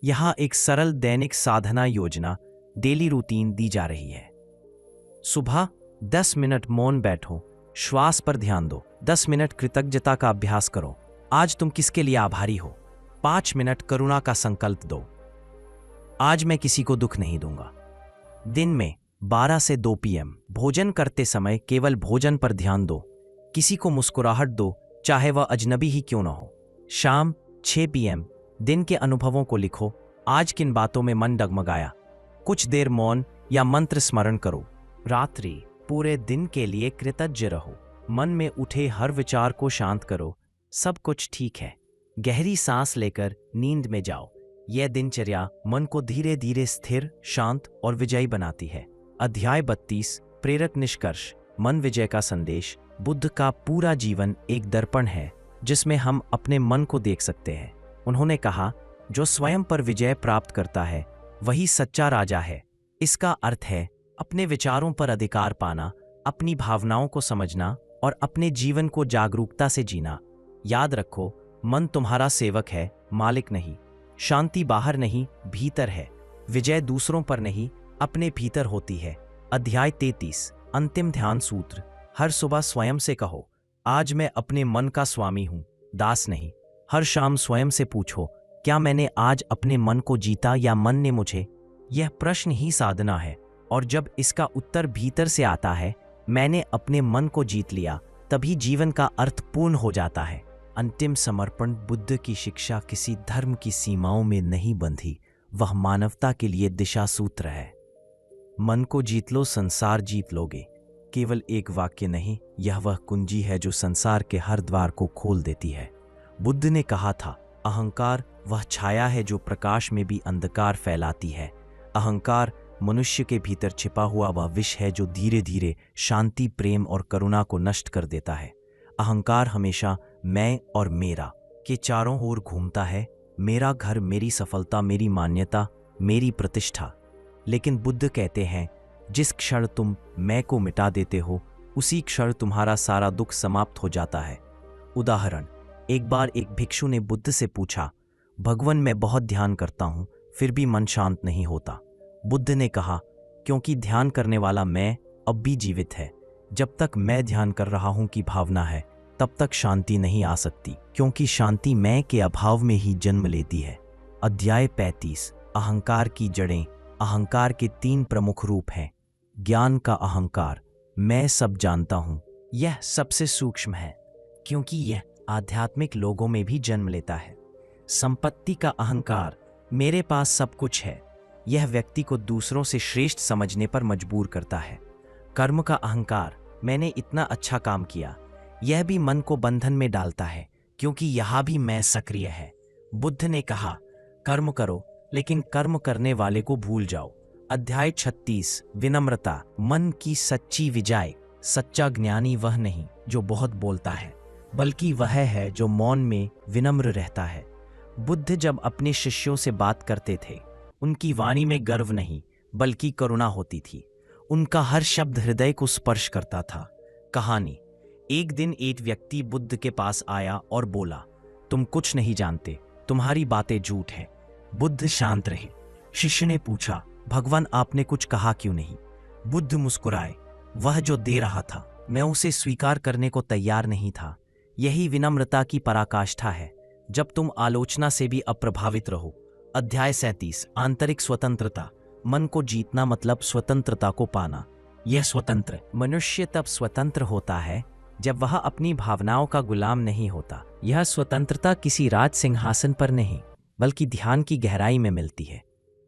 यहाँ एक सरल दैनिक साधना योजना, डेली रूटीन दी जा रही है। सुबह 10 मिनट मौन बैठो, श्वास पर ध्यान दो। 10 मिनट कृतज्ञता का अभ्यास करो, आज तुम किसके लिए आभारी हो। 5 मिनट करुणा का संकल्प दो, आज मैं किसी को दुख नहीं दूंगा। दिन में 12 से 2 पीएम। भोजन करते समय केवल भोजन पर ध्यान दो। किसी को मुस्कुराहट दो, चाहे वह अजनबी ही क्यों न हो। शाम 6 पीएम। दिन के अनुभवों को लिखो। आज किन बातों में मन डगमगाया। कुछ देर मौन या मंत्र स्मरण करो। रात्रि पूरे दिन के लिए कृतज्ञ रहो। मन में उठे हर विचार को शांत करो। सब कुछ ठीक है। गहरी सांस लेकर नींद में जाओ। यह दिनचर्या मन को धीरे धीरे स्थिर, शांत और विजयी बनाती है। अध्याय 32 प्रेरक निष्कर्ष। मन विजय का संदेश। बुद्ध का पूरा जीवन एक दर्पण है जिसमें हम अपने मन को देख सकते हैं। उन्होंने कहा, जो स्वयं पर विजय प्राप्त करता है वही सच्चा राजा है। इसका अर्थ है अपने विचारों पर अधिकार पाना, अपनी भावनाओं को समझना और अपने जीवन को जागरूकता से जीना। याद रखो, मन तुम्हारा सेवक है, मालिक नहीं। शांति बाहर नहीं, भीतर है। विजय दूसरों पर नहीं, अपने भीतर होती है। अध्याय 33 अंतिम ध्यान सूत्र। हर सुबह स्वयं से कहो, आज मैं अपने मन का स्वामी हूं, दास नहीं। हर शाम स्वयं से पूछो, क्या मैंने आज अपने मन को जीता या मन ने मुझे? यह प्रश्न ही साधना है, और जब इसका उत्तर भीतर से आता है, मैंने अपने मन को जीत लिया, तभी जीवन का अर्थ पूर्ण हो जाता है। अंतिम समर्पण। बुद्ध की शिक्षा किसी धर्म की सीमाओं में नहीं बंधी, वह मानवता के लिए दिशा सूत्र है। मन को जीत लो, संसार जीत लोगे। केवल एक वाक्य नहीं, यह वह कुंजी है जो संसार के हर द्वार को खोल देती है। बुद्ध ने कहा था, अहंकार वह छाया है जो प्रकाश में भी अंधकार फैलाती है। अहंकार मनुष्य के भीतर छिपा हुआ वह विष है जो धीरे धीरे शांति, प्रेम और करुणा को नष्ट कर देता है। अहंकार हमेशा मैं और मेरा के चारों ओर घूमता है। मेरा घर, मेरी सफलता, मेरी मान्यता, मेरी प्रतिष्ठा। लेकिन बुद्ध कहते हैं, जिस क्षण तुम मैं को मिटा देते हो, उसी क्षण तुम्हारा सारा दुख समाप्त हो जाता है। उदाहरण, एक बार एक भिक्षु ने बुद्ध से पूछा, भगवान मैं बहुत ध्यान करता हूं, फिर भी मन शांत नहीं होता। बुद्ध ने कहा, क्योंकि ध्यान करने वाला मैं अब भी जीवित है। जब तक मैं ध्यान कर रहा हूं की भावना है, तब तक शांति नहीं आ सकती, क्योंकि शांति मैं के अभाव में ही जन्म लेती है। अध्याय 35 अहंकार की जड़ें। अहंकार के 3 प्रमुख रूप हैं। ज्ञान का अहंकार, मैं सब जानता हूं। यह सबसे सूक्ष्म है, क्योंकि यह आध्यात्मिक लोगों में भी जन्म लेता है। संपत्ति का अहंकार, मेरे पास सब कुछ है। यह व्यक्ति को दूसरों से श्रेष्ठ समझने पर मजबूर करता है। कर्म का अहंकार, मैंने इतना अच्छा काम किया। यह भी मन को बंधन में डालता है, क्योंकि यहां भी मैं सक्रिय है। बुद्ध ने कहा, कर्म करो, लेकिन कर्म करने वाले को भूल जाओ। अध्याय 36 विनम्रता। मन की सच्ची विजय। सच्चा ज्ञानी वह नहीं जो बहुत बोलता है, बल्कि वह है जो मौन में विनम्र रहता है। बुद्ध जब अपने शिष्यों से बात करते थे, उनकी वाणी में गर्व नहीं, बल्कि करुणा होती थी। उनका हर शब्द हृदय को स्पर्श करता था। कहानी। एक दिन एक व्यक्ति बुद्ध के पास आया और बोला, तुम कुछ नहीं जानते, तुम्हारी बातें झूठ हैं। बुद्ध शांत रहे। शिष्य ने पूछा, भगवान आपने कुछ कहा क्यों नहीं? बुद्ध मुस्कुराए, वह जो दे रहा था, मैं उसे स्वीकार करने को तैयार नहीं था। यही विनम्रता की पराकाष्ठा है, जब तुम आलोचना से भी अप्रभावित रहो। अध्याय 37 आंतरिक स्वतंत्रता। मन को जीतना मतलब स्वतंत्रता को पाना। यह स्वतंत्र मनुष्य तब स्वतंत्र होता है जब वह अपनी भावनाओं का गुलाम नहीं होता। यह स्वतंत्रता किसी राज सिंहासन पर नहीं, बल्कि ध्यान की गहराई में मिलती है।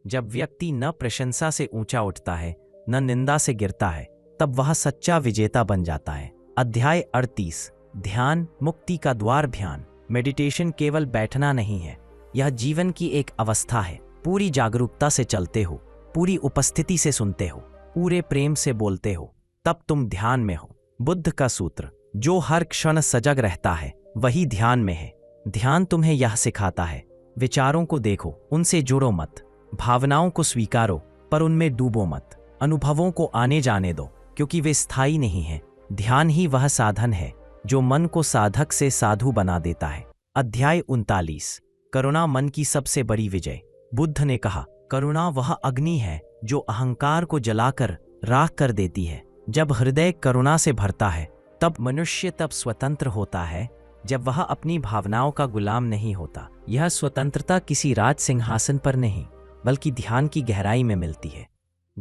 जब व्यक्ति न प्रशंसा से ऊंचा उठता है, न निंदा से गिरता है, तब वह सच्चा विजेता बन जाता है। अध्याय 38 ध्यान मुक्ति का द्वार। ध्यान मेडिटेशन केवल बैठना नहीं है, यह जीवन की एक अवस्था है। पूरी जागरूकता से चलते हो, पूरी उपस्थिति से सुनते हो, पूरे प्रेम से बोलते हो, तब तुम ध्यान में हो। बुद्ध का सूत्र, जो हर क्षण सजग रहता है वही ध्यान में है। ध्यान तुम्हें यह सिखाता है, विचारों को देखो, उनसे जुड़ो मत। भावनाओं को स्वीकारो, पर उनमें डूबो मत। अनुभवों को आने जाने दो, क्योंकि वे स्थायी नहीं हैं। ध्यान ही वह साधन है जो मन को साधक से साधु बना देता है। अध्याय 39 करुणा मन की सबसे बड़ी विजय। बुद्ध ने कहा, करुणा वह अग्नि है जो अहंकार को जलाकर राख कर देती है। जब हृदय करुणा से भरता है, तब मनुष्य तब स्वतंत्र होता है, जब वह अपनी भावनाओं का गुलाम नहीं होता। यह स्वतंत्रता किसी राज सिंहासन पर नहीं, बल्कि ध्यान की गहराई में मिलती है।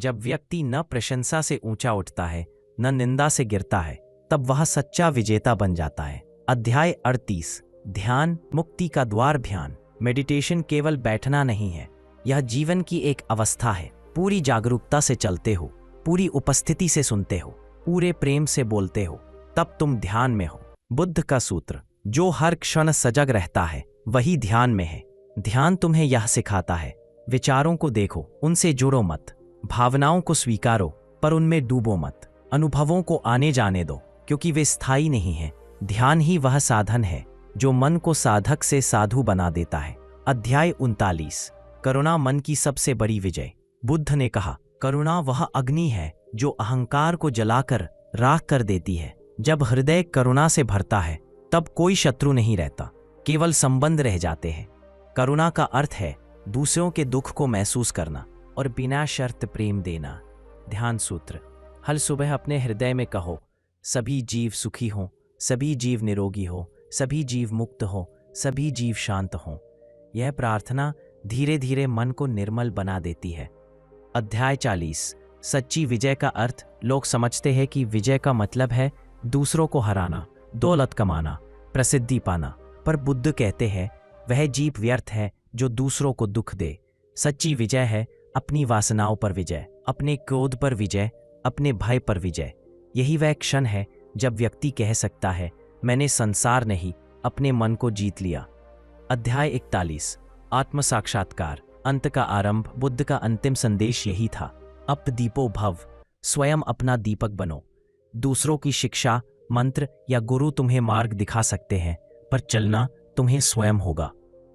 जब व्यक्ति न प्रशंसा से ऊंचा उठता है न निंदा से गिरता है, तब वह सच्चा विजेता बन जाता है। अध्याय 38। ध्यान मुक्ति का द्वार। ध्यान मेडिटेशन केवल बैठना नहीं है, यह जीवन की एक अवस्था है। पूरी जागरूकता से चलते हो, पूरी उपस्थिति से सुनते हो, पूरे प्रेम से बोलते हो, तब तुम ध्यान में हो। बुद्ध का सूत्र, जो हर क्षण सजग रहता है वही ध्यान में है। ध्यान तुम्हें यह सिखाता है, विचारों को देखो, उनसे जुड़ो मत, भावनाओं को स्वीकारो पर उनमें डूबो मत, अनुभवों को आने जाने दो क्योंकि वे स्थायी नहीं हैं। ध्यान ही वह साधन है जो मन को साधक से साधु बना देता है। अध्याय 39। करुणा मन की सबसे बड़ी विजय। बुद्ध ने कहा, करुणा वह अग्नि है जो अहंकार को जलाकर राख कर देती है। जब हृदय करुणा से भरता है तब कोई शत्रु नहीं रहता, केवल संबंध रह जाते हैं। करुणा का अर्थ है दूसरों के दुख को महसूस करना और बिना शर्त प्रेम देना। ध्यान सूत्र, हर सुबह अपने हृदय में कहो, सभी जीव सुखी हों, सभी जीव निरोगी हो, सभी जीव मुक्त हो, सभी जीव शांत हों। यह प्रार्थना धीरे धीरे मन को निर्मल बना देती है। अध्याय 40। सच्ची विजय का अर्थ। लोग समझते हैं कि विजय का मतलब है दूसरों को हराना, दौलत कमाना, प्रसिद्धि पाना, पर बुद्ध कहते हैं वह जीत व्यर्थ है जो दूसरों को दुख दे। सच्ची विजय है अपनी वासनाओं पर विजय, अपने क्रोध पर विजय, अपने भय पर विजय। यही वह क्षण है जब व्यक्ति कह सकता है, मैंने संसार नहीं अपने मन को जीत लिया। अध्याय 41। आत्म साक्षात्कार। अंत का आरंभ। बुद्ध का अंतिम संदेश यही था, अप दीपो भव, स्वयं अपना दीपक बनो। दूसरों की शिक्षा, मंत्र या गुरु तुम्हें मार्ग दिखा सकते हैं, पर चलना तुम्हें स्वयं होगा।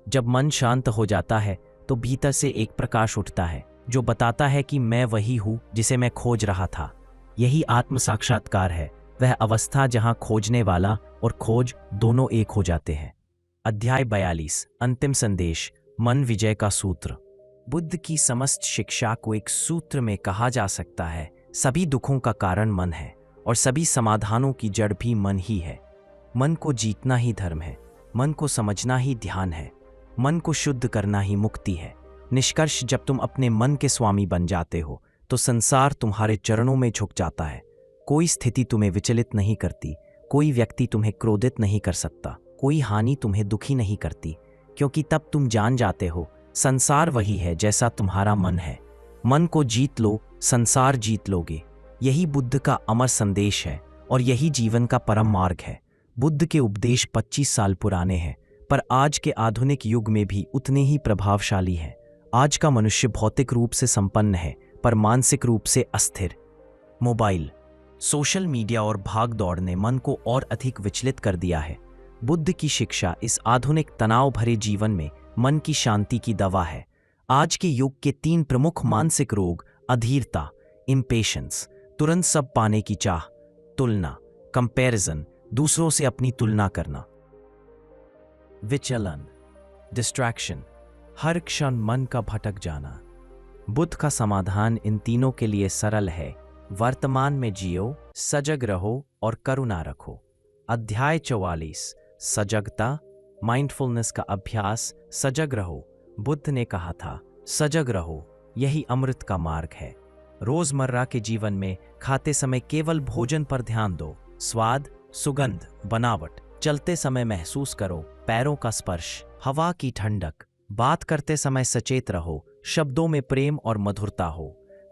जब मन शांत हो जाता है तो भीतर से एक प्रकाश उठता है जो बताता है कि मैं वही हूँ जिसे मैं खोज रहा था। यही आत्म साक्षात्कार है, वह अवस्था जहाँ खोजने वाला और खोज दोनों एक हो जाते हैं। अध्याय 42। अंतिम संदेश। मन विजय का सूत्र। बुद्ध की समस्त शिक्षा को एक सूत्र में कहा जा सकता है, सभी दुखों का कारण मन है और सभी समाधानों की जड़ भी मन ही है। मन को जीतना ही धर्म है, मन को समझना ही ध्यान है, मन को शुद्ध करना ही मुक्ति है। निष्कर्ष, जब तुम अपने मन के स्वामी बन जाते हो तो संसार तुम्हारे चरणों में झुक जाता है। कोई स्थिति तुम्हें विचलित नहीं करती, कोई व्यक्ति तुम्हें क्रोधित नहीं कर सकता, कोई हानि तुम्हें दुखी नहीं करती, क्योंकि तब तुम जान जाते हो संसार वही है जैसा तुम्हारा मन है। मन को जीत लो, संसार जीत लोगे। यही बुद्ध का अमर संदेश है और यही जीवन का परम मार्ग है। बुद्ध के उपदेश 25 साल पुराने हैं, पर आज के आधुनिक युग में भी उतने ही प्रभावशाली हैं। आज का मनुष्य भौतिक रूप से संपन्न है पर मानसिक रूप से अस्थिर। मोबाइल, सोशल मीडिया और भाग दौड़ ने मन को और अधिक विचलित कर दिया है। बुद्ध की शिक्षा इस आधुनिक तनाव भरे जीवन में मन की शांति की दवा है। आज के युग के 3 प्रमुख मानसिक रोग, अधीरता, इम्पेशंस, तुरंत सब पाने की चाह, तुलना, कंपैरिजन, दूसरों से अपनी तुलना करना, विचलन, डिस्ट्रैक्शन, हर क्षण मन का भटक जाना। बुद्ध का समाधान इन तीनों के लिए सरल है, वर्तमान में जियो, सजग रहो और करुणा रखो। अध्याय 44। सजगता, माइंडफुलनेस का अभ्यास। सजग रहो। बुद्ध ने कहा था, सजग रहो, यही अमृत का मार्ग है। रोजमर्रा के जीवन में खाते समय केवल भोजन पर ध्यान दो। स्वाद, सुगंध, बनावट, चलते समय महसूस करो पैरों का स्पर्श, हवा की ठंडक। बात करते समय सचेत रहो, शब्दों में प्रेम और मधुरता हो।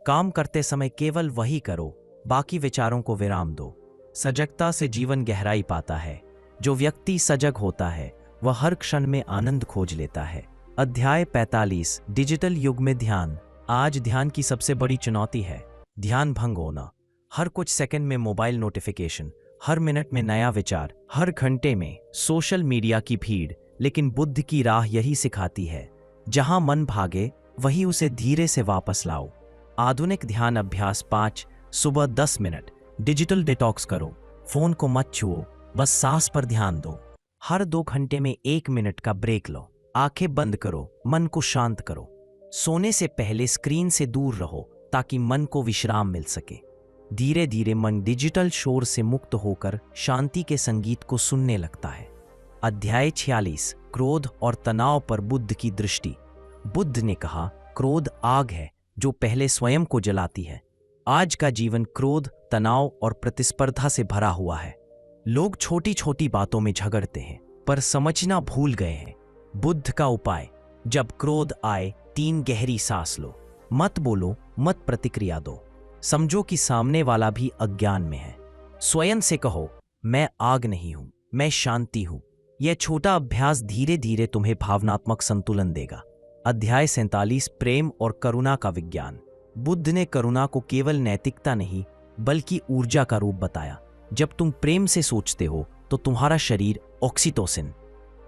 काम करते समय केवल वही करो, बाकी विचारों को विराम दो। सजगता से जीवन गहराई पाता है। जो व्यक्ति सजग होता है वह हर क्षण में आनंद खोज लेता है। अध्याय 45। डिजिटल युग में ध्यान। आज ध्यान की सबसे बड़ी चुनौती है ध्यान भंग होना। हर कुछ सेकंड में मोबाइल नोटिफिकेशन, हर मिनट में नया विचार, हर घंटे में सोशल मीडिया की भीड़। लेकिन बुद्ध की राह यही सिखाती है, जहां मन भागे वही उसे धीरे से वापस लाओ। आधुनिक ध्यान अभ्यास 5। सुबह 10 मिनट डिजिटल डिटॉक्स करो। फोन को मत छुओ, बस सांस पर ध्यान दो। हर 2 घंटे में 1 मिनट का ब्रेक लो। आंखें बंद करो, मन को शांत करो। सोने से पहले स्क्रीन से दूर रहो ताकि मन को विश्राम मिल सके। धीरे धीरे मन डिजिटल शोर से मुक्त होकर शांति के संगीत को सुनने लगता है। अध्याय 46। क्रोध और तनाव पर बुद्ध की दृष्टि। बुद्ध ने कहा, क्रोध आग है जो पहले स्वयं को जलाती है। आज का जीवन क्रोध, तनाव और प्रतिस्पर्धा से भरा हुआ है। लोग छोटी छोटी बातों में झगड़ते हैं पर समझना भूल गए हैं। बुद्ध का उपाय: जब क्रोध आए 3 गहरी सांस लो। मत बोलो, मत प्रतिक्रिया दो। समझो कि सामने वाला भी अज्ञान में है। स्वयं से कहो, मैं आग नहीं हूं, मैं शांति हूं। यह छोटा अभ्यास धीरे धीरे तुम्हें भावनात्मक संतुलन देगा। अध्याय 47: प्रेम और करुणा का विज्ञान। बुद्ध ने करुणा को केवल नैतिकता नहीं बल्कि ऊर्जा का रूप बताया। जब तुम प्रेम से सोचते हो तो तुम्हारा शरीर ऑक्सीटोसिन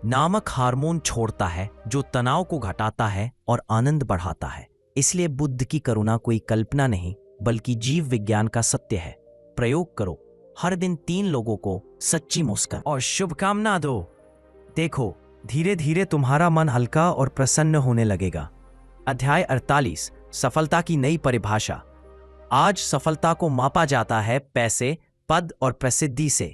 नामक हार्मोन छोड़ता है जो तनाव को घटाता है और आनंद बढ़ाता है। इसलिए बुद्ध की करुणा कोई कल्पना नहीं बल्कि जीव विज्ञान का सत्य है। प्रयोग करो। हर दिन 3 लोगों को सच्ची मुस्कान और शुभकामना दो। देखो, धीरे धीरे तुम्हारा मन हल्का और प्रसन्न होने लगेगा। अध्याय 48: सफलता की नई परिभाषा। आज सफलता को मापा जाता है पैसे, पद और प्रसिद्धि से,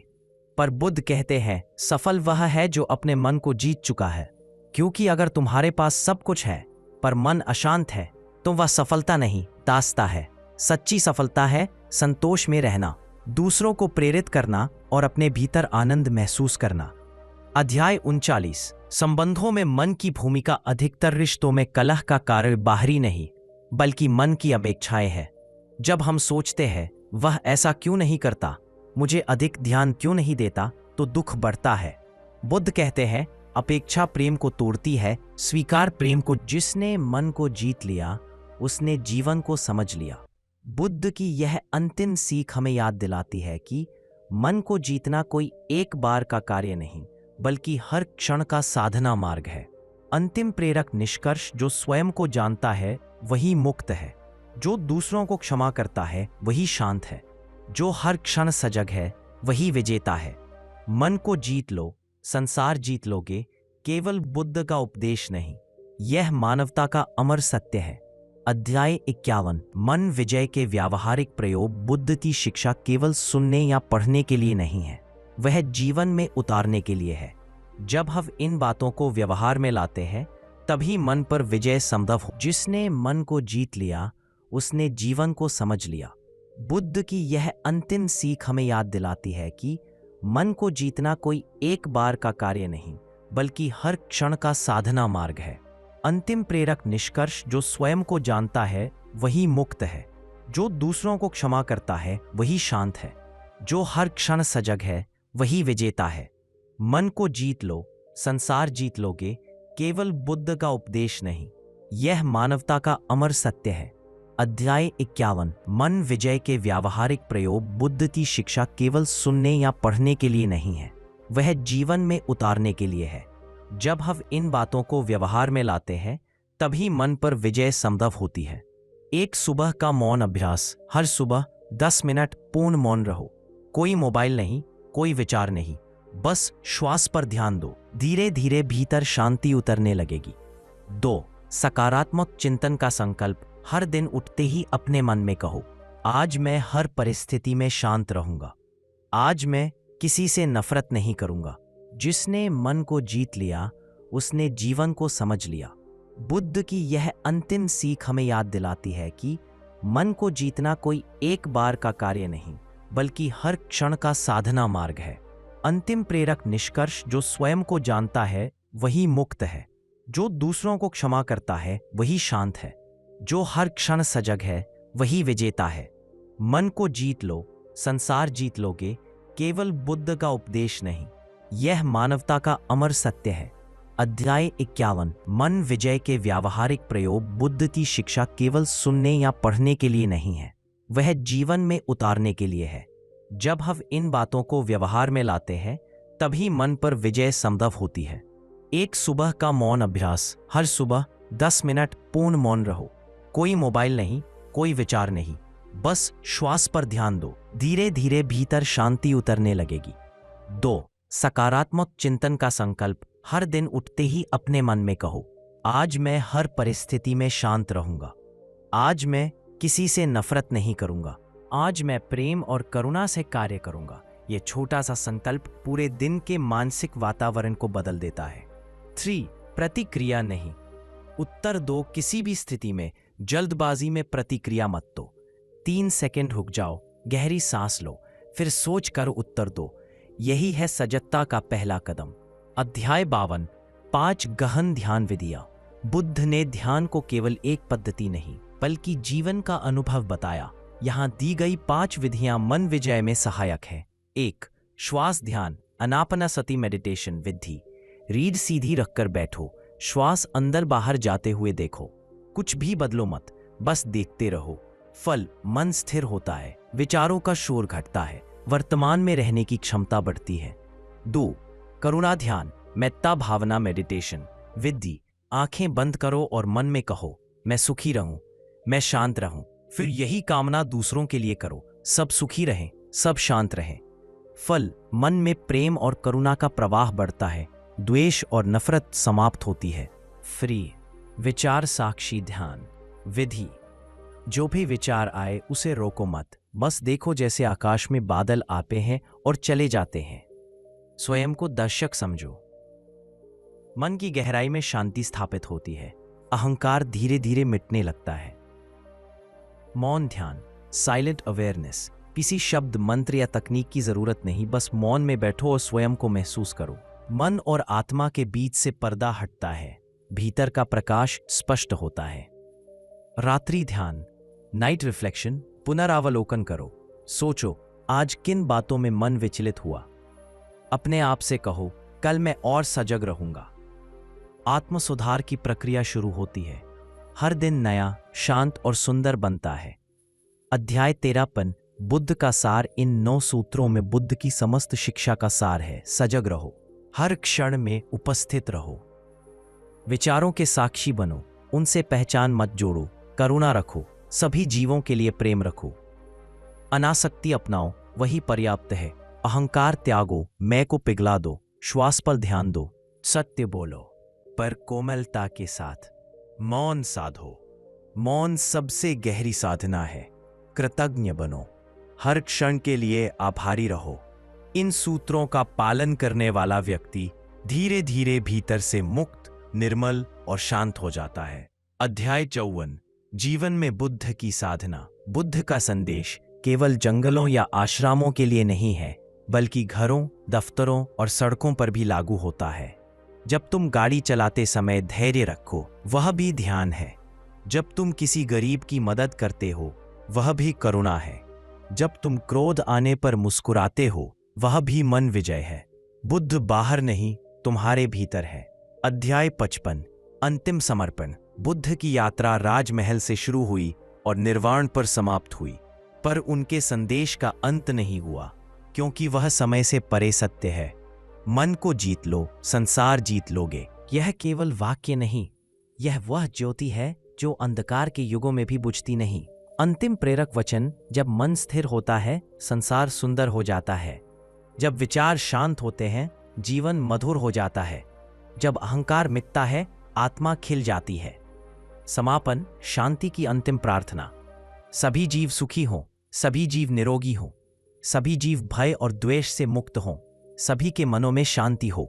पर बुद्ध कहते हैं सफल वह है जो अपने मन को जीत चुका है। क्योंकि अगर तुम्हारे पास सब कुछ है पर मन अशांत है तो वह सफलता नहीं, दास्ता है। सच्ची सफलता है संतोष में रहना, दूसरों को प्रेरित करना और अपने भीतर आनंद महसूस करना। अध्याय 39: संबंधों में मन की भूमिका। अधिकतर रिश्तों में कलह का कारण बाहरी नहीं बल्कि मन की अपेक्षाएं हैं। जब हम सोचते हैं वह ऐसा क्यों नहीं करता, मुझे अधिक ध्यान क्यों नहीं देता, तो दुख बढ़ता है। बुद्ध कहते हैं अपेक्षा प्रेम को तोड़ती है, स्वीकार प्रेम को। जिसने मन को जीत लिया उसने जीवन को समझ लिया। बुद्ध की यह अंतिम सीख हमें याद दिलाती है कि मन को जीतना कोई एक बार का कार्य नहीं बल्कि हर क्षण का साधना मार्ग है। अंतिम प्रेरक निष्कर्ष: जो स्वयं को जानता है वही मुक्त है, जो दूसरों को क्षमा करता है वही शांत है, जो हर क्षण सजग है वही विजेता है। मन को जीत लो, संसार जीत लोगे। केवल बुद्ध का उपदेश नहीं, यह मानवता का अमर सत्य है। अध्याय 51: मन विजय के व्यावहारिक प्रयोग। बुद्ध की शिक्षा केवल सुनने या पढ़ने के लिए नहीं है, वह जीवन में उतारने के लिए है। जब हम इन बातों को व्यवहार में लाते हैं तभी मन पर विजय संभव हो। जिसने मन को जीत लिया उसने जीवन को समझ लिया। बुद्ध की यह अंतिम सीख हमें याद दिलाती है कि मन को जीतना कोई एक बार का कार्य नहीं बल्कि हर क्षण का साधना मार्ग है। अंतिम प्रेरक निष्कर्ष: जो स्वयं को जानता है वही मुक्त है, जो दूसरों को क्षमा करता है वही शांत है, जो हर क्षण सजग है वही विजेता है। मन को जीत लो, संसार जीत लोगे। केवल बुद्ध का उपदेश नहीं, यह मानवता का अमर सत्य है। अध्याय 51: मन विजय के व्यावहारिक प्रयोग। बुद्ध की शिक्षा केवल सुनने या पढ़ने के लिए नहीं है, वह जीवन में उतारने के लिए है। जब हम इन बातों को व्यवहार में लाते हैं तभी मन पर विजय संभव होती है। एक सुबह का मौन अभ्यास। हर सुबह 10 मिनट पूर्ण मौन रहो। कोई मोबाइल नहीं, कोई विचार नहीं, बस श्वास पर ध्यान दो। धीरे धीरे भीतर शांति उतरने लगेगी। 2. सकारात्मक चिंतन का संकल्प। हर दिन उठते ही अपने मन में कहो, आज मैं हर परिस्थिति में शांत रहूंगा, आज मैं किसी से नफरत नहीं करूंगा। जिसने मन को जीत लिया उसने जीवन को समझ लिया। बुद्ध की यह अंतिम सीख हमें याद दिलाती है कि मन को जीतना कोई एक बार का कार्य नहीं बल्कि हर क्षण का साधना मार्ग है। अंतिम प्रेरक निष्कर्ष: जो स्वयं को जानता है वही मुक्त है, जो दूसरों को क्षमा करता है वही शांत है, जो हर क्षण सजग है वही विजेता है। मन को जीत लो, संसार जीत लोगे। केवल बुद्ध का उपदेश नहीं, यह मानवता का अमर सत्य है। अध्याय 51: मन विजय के व्यावहारिक प्रयोग। बुद्ध की शिक्षा केवल सुनने या पढ़ने के लिए नहीं है, वह जीवन में उतारने के लिए है। जब हम इन बातों को व्यवहार में लाते हैं तभी मन पर विजय संभव होती है। एक सुबह का मौन अभ्यास। हर सुबह 10 मिनट पूर्ण मौन रहो। कोई मोबाइल नहीं, कोई विचार नहीं, बस श्वास पर ध्यान दो। धीरे धीरे भीतर शांति उतरने लगेगी। 2. सकारात्मक चिंतन का संकल्प। हर दिन उठते ही अपने मन में कहो, आज मैं हर परिस्थिति में शांत रहूंगा, आज मैं किसी से नफरत नहीं करूंगा, आज मैं प्रेम और करुणा से कार्य करूंगा। यह छोटा सा संकल्प पूरे दिन के मानसिक वातावरण को बदल देता है। 3. प्रतिक्रिया नहीं, उत्तर दो। किसी भी स्थिति में जल्दबाजी में प्रतिक्रिया मत दो। 3 सेकंड रुक जाओ, गहरी सांस लो, फिर सोच कर उत्तर दो। यही है सजगता का पहला कदम। अध्याय 52, 5 गहन ध्यान विधियां। बुद्ध ने ध्यान को केवल एक पद्धति नहीं बल्कि जीवन का अनुभव बताया। यहाँ दी गई 5 विधियां मन विजय में सहायक है। 1. श्वास ध्यान, अनापनासति मेडिटेशन विधि। रीढ़ सीधी रखकर बैठो, श्वास अंदर बाहर जाते हुए देखो। कुछ भी बदलो मत, बस देखते रहो। फल, मन स्थिर होता है, विचारों का शोर घटता है, वर्तमान में रहने की क्षमता बढ़ती है। 2. करुणा ध्यान, मेत्ता भावना मेडिटेशन विधि। आंखें बंद करो और मन में कहो, मैं सुखी रहूं, मैं शांत रहूं। फिर यही कामना दूसरों के लिए करो, सब सुखी रहें, सब शांत रहें। फल, मन में प्रेम और करुणा का प्रवाह बढ़ता है, द्वेष और नफरत समाप्त होती है। फ्री, विचार साक्षी ध्यान विधि। जो भी विचार आए उसे रोको मत, बस देखो जैसे आकाश में बादल आते हैं और चले जाते हैं। स्वयं को दर्शक समझो। मन की गहराई में शांति स्थापित होती है, अहंकार धीरे धीरे मिटने लगता है। मौन ध्यान, साइलेंट अवेयरनेस। किसी शब्द, मंत्र या तकनीक की जरूरत नहीं, बस मौन में बैठो और स्वयं को महसूस करो। मन और आत्मा के बीच से पर्दा हटता है, भीतर का प्रकाश स्पष्ट होता है। रात्रि ध्यान, नाइट रिफ्लेक्शन। पुनरावलोकन करो, सोचो आज किन बातों में मन विचलित हुआ। अपने आप से कहो, कल मैं और सजग रहूंगा। आत्म सुधार की प्रक्रिया शुरू होती है, हर दिन नया, शांत और सुंदर बनता है। अध्याय 53, बुद्ध का सार। इन 9 सूत्रों में बुद्ध की समस्त शिक्षा का सार है। सजग रहो, हर क्षण में उपस्थित रहो, विचारों के साक्षी बनो, उनसे पहचान मत जोड़ो, करुणा रखो, सभी जीवों के लिए प्रेम रखो। अनासक्ति अपनाओ, वही पर्याप्त है। अहंकार त्यागो, मैं को पिघला दो, श्वास पर ध्यान दो, सत्य बोलो पर कोमलता के साथ। मौन साधो, मौन सबसे गहरी साधना है। कृतज्ञ बनो, हर क्षण के लिए आभारी रहो। इन सूत्रों का पालन करने वाला व्यक्ति धीरे धीरे भीतर से मुक्त, निर्मल और शांत हो जाता है। अध्याय 54, जीवन में बुद्ध की साधना। बुद्ध का संदेश केवल जंगलों या आश्रमों के लिए नहीं है, बल्कि घरों, दफ्तरों और सड़कों पर भी लागू होता है। जब तुम गाड़ी चलाते समय धैर्य रखो, वह भी ध्यान है। जब तुम किसी गरीब की मदद करते हो, वह भी करुणा है। जब तुम क्रोध आने पर मुस्कुराते हो, वह भी मन विजय है। बुद्ध बाहर नहीं, तुम्हारे भीतर है। अध्याय 55, अंतिम समर्पण। बुद्ध की यात्रा राजमहल से शुरू हुई और निर्वाण पर समाप्त हुई, पर उनके संदेश का अंत नहीं हुआ, क्योंकि वह समय से परे सत्य है। मन को जीत लो, संसार जीत लोगे। यह केवल वाक्य नहीं, यह वह ज्योति है जो अंधकार के युगों में भी बुझती नहीं। अंतिम प्रेरक वचन, जब मन स्थिर होता है, संसार सुंदर हो जाता है। जब विचार शांत होते हैं, जीवन मधुर हो जाता है। जब अहंकार मिटता है, आत्मा खिल जाती है। समापन, शांति की अंतिम प्रार्थना। सभी जीव सुखी हों, सभी जीव निरोगी हों, सभी जीव भय और द्वेष से मुक्त हों, सभी के मनों में शांति हो।